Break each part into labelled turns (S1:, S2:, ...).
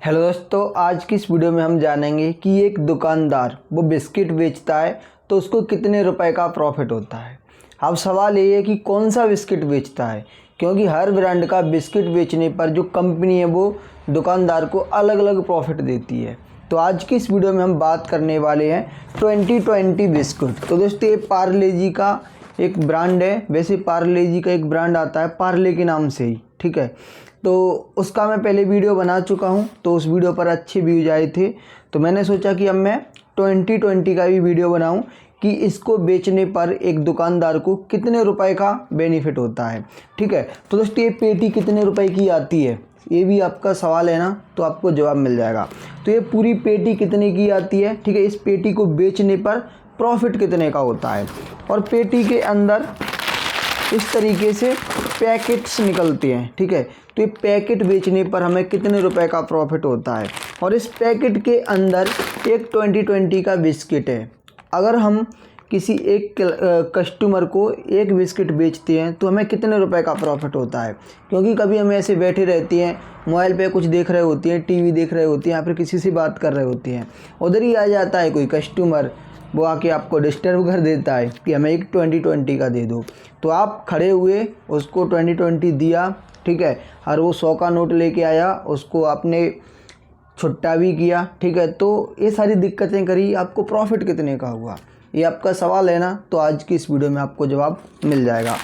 S1: Hello दोस्तों, आज की इस वीडियो में हम जानेंगे कि एक दुकानदार वो बिस्किट बेचता है तो उसको कितने रुपए का प्रॉफिट होता है। अब सवाल ये है कि कौन सा बिस्किट बेचता है, क्योंकि हर ब्रांड का बिस्किट बेचने पर जो कंपनी है वो दुकानदार को अलग अलग प्रॉफिट देती है। तो आज की इस वीडियो में हम बात करने वाले हैं 2020 बिस्कुट। तो दोस्तों, ये पार्ले जी का एक ब्रांड है। वैसे पार्ले जी का एक ब्रांड आता है पार्ले के नाम से ही, ठीक है। तो उसका मैं पहले वीडियो बना चुका हूँ, तो उस वीडियो पर अच्छे व्यूज आए थे, तो मैंने सोचा कि अब मैं 2020 का भी वीडियो बनाऊँ कि इसको बेचने पर एक दुकानदार को कितने रुपए का बेनिफिट होता है, ठीक है। तो दोस्तों, ये पेटी कितने रुपए की आती है, ये भी आपका सवाल है ना, तो आपको जवाब मिल जाएगा। तो ये पूरी पेटी कितने की आती है, ठीक है। इस पेटी को बेचने पर प्रॉफिट कितने का होता है, और पेटी के अंदर इस तरीके से पैकेट्स निकलते हैं, ठीक है। तो ये पैकेट बेचने पर हमें कितने रुपए का प्रॉफिट होता है, और इस पैकेट के अंदर एक 2020 का बिस्किट है। अगर हम किसी एक कस्टमर को एक बिस्किट बेचते हैं तो हमें कितने रुपए का प्रॉफिट होता है, क्योंकि कभी हम ऐसे बैठे रहते हैं, मोबाइल पे कुछ देख रहे होते हैं, टीवी देख रहे होते हैं, या फिर किसी से बात कर रहे होते हैं, उधर ही आ जाता है कोई कस्टमर, वो आके आपको डिस्टर्ब कर देता है कि हमें एक 2020 का दे दो। तो आप खड़े हुए, उसको 2020 दिया, ठीक है, और वो 100 का नोट लेके आया, उसको आपने छुट्टा भी किया, ठीक है। तो ये सारी दिक्कतें करी, आपको प्रॉफिट कितने का हुआ, ये आपका सवाल है ना। तो आज की इस वीडियो में आपको जवाब मिल जाएगा।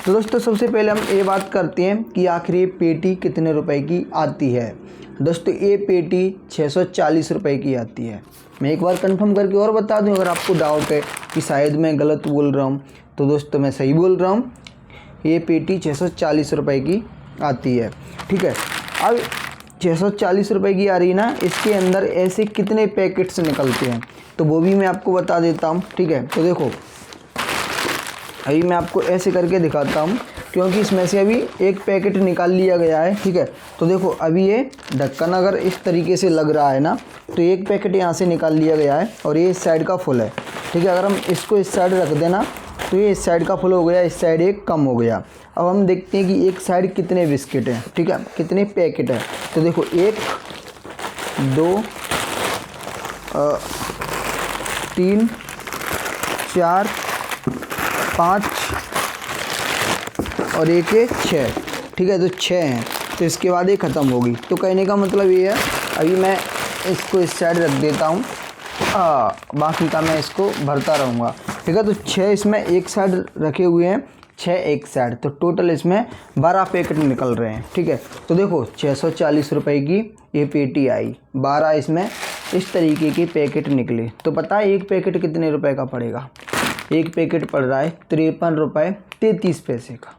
S1: तो दोस्तों, सबसे पहले हम ये बात करते हैं कि आखिर ये पेटी कितने रुपए की आती है। दोस्तों, ये पेटी 640 रुपए की आती है। मैं एक बार कंफर्म करके और बता दूं, अगर आपको डाउट है कि शायद मैं गलत बोल रहा हूं, तो दोस्तों मैं सही बोल रहा हूं। ये पेटी 640 रुपए की आती है, ठीक है। अब 640 रुपए की आ रही है ना, इसके अंदर ऐसे कितने पैकेट्स निकलते हैं तो वो भी मैं आपको बता देता हूँ, ठीक है। तो देखो, अभी मैं आपको ऐसे करके दिखाता हूँ, क्योंकि इसमें से अभी एक पैकेट निकाल लिया गया है, ठीक है। तो देखो, अभी ये ढक्कन अगर इस तरीके से लग रहा है ना, तो एक पैकेट यहाँ से निकाल लिया गया है, और ये इस साइड का फुल है, ठीक है। अगर हम इसको इस साइड रख देना तो ये इस साइड का फुल हो गया, इस साइड एक कम हो गया। अब हम देखते हैं कि एक साइड कितने बिस्किट हैं, ठीक है, कितने पैकेट हैं। तो देखो, 1 2 3 4 5 और एक 6, ठीक है। तो 6 हैं, तो इसके बाद ये ख़त्म होगी। तो कहने का मतलब ये है, अभी मैं इसको इस साइड रख देता हूँ, बाकी का मैं इसको भरता रहूँगा, ठीक है। तो 6 इसमें एक साइड रखे हुए हैं, 6 एक साइड, तो टोटल इसमें 12 पैकेट निकल रहे हैं, ठीक है। तो देखो, 640 रुपए की ये पेटी आई, 12 इसमें इस तरीके के पैकेट निकले। तो पता है एक पैकेट कितने रुपए का पड़ेगा, एक पैकेट पड़ रहा है 53 रुपये 33 पैसे का,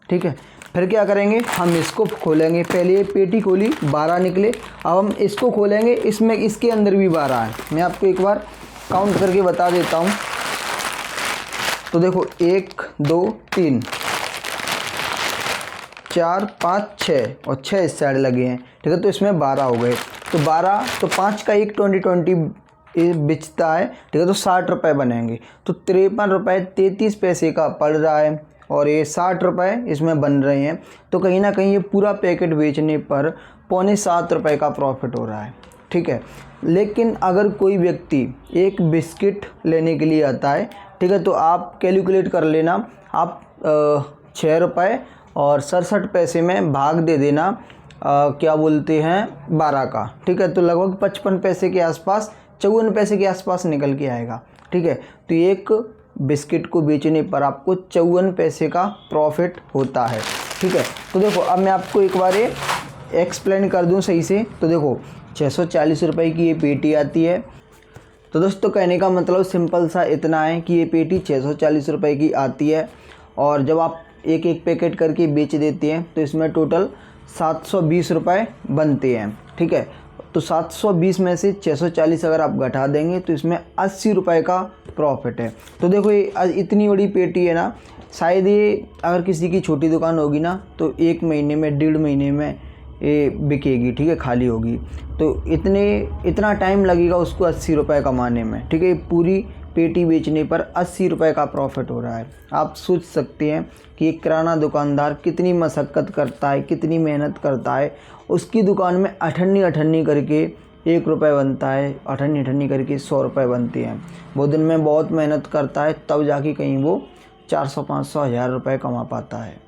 S1: ठीक है। फिर क्या करेंगे, हम इसको खोलेंगे। पहले ये पेटी खोली, 12 निकले। अब हम इसको खोलेंगे, इसमें इसके अंदर भी 12 है। मैं आपको एक बार काउंट करके बता देता हूँ। तो देखो, 1 2 3 4 5 6 और 6 इस साइड लगे हैं, ठीक है। तो इसमें 12 हो गए। तो 12 तो 5 का एक 2020 बिचता है, ठीक है। तो 60 रुपये बनेंगे। तो 53 रुपये 33 पैसे का पड़ रहा है, और ये 60 रुपये इसमें बन रहे हैं। तो कहीं ना कहीं ये पूरा पैकेट बेचने पर 6.25 रुपये का प्रॉफिट हो रहा है, ठीक है। लेकिन अगर कोई व्यक्ति एक बिस्किट लेने के लिए आता है, ठीक है, तो आप कैलकुलेट कर लेना, आप 6 रुपये और 67 पैसे में भाग दे देना, क्या बोलते हैं, 12 का, ठीक है। तो लगभग 55 पैसे के आसपास, 54 पैसे के आसपास निकल के आएगा, ठीक है। तो एक बिस्किट को बेचने पर आपको 54 पैसे का प्रॉफिट होता है, ठीक है। तो देखो, अब मैं आपको एक बार ये एक्सप्लेन कर दूं सही से। तो देखो, 640 रुपये की ये पेटी आती है। तो दोस्तों, कहने का मतलब सिंपल सा इतना है कि ये पेटी 640 रुपये की आती है, और जब आप एक एक पैकेट करके बेच देते हैं तो इसमें टोटल 720 रुपये बनते हैं, ठीक है। तो 720 में से 640 अगर आप घटा देंगे तो इसमें 80 रुपये का प्रॉफिट है। तो देखो, ये इतनी बड़ी पेटी है ना, शायद ये अगर किसी की छोटी दुकान होगी ना, तो 1 महीने में 1.5 महीने में ये बिकेगी, ठीक है, खाली होगी। तो इतना टाइम लगेगा उसको 80 रुपये कमाने में, ठीक है। पूरी पेटी बेचने पर 80 रुपये का प्रॉफिट हो रहा है। आप सोच सकते हैं कि एक किराना दुकानदार कितनी मशक्क़त करता है, कितनी मेहनत करता है। उसकी दुकान में अठन्नी अठन्नी करके 1 रुपये बनता है, अठन्नी अठन्नी करके 100 रुपये बनते हैं। वो दिन में बहुत मेहनत करता है, तब जाके कहीं वो 400, 500, 1000 रुपये कमा पाता है।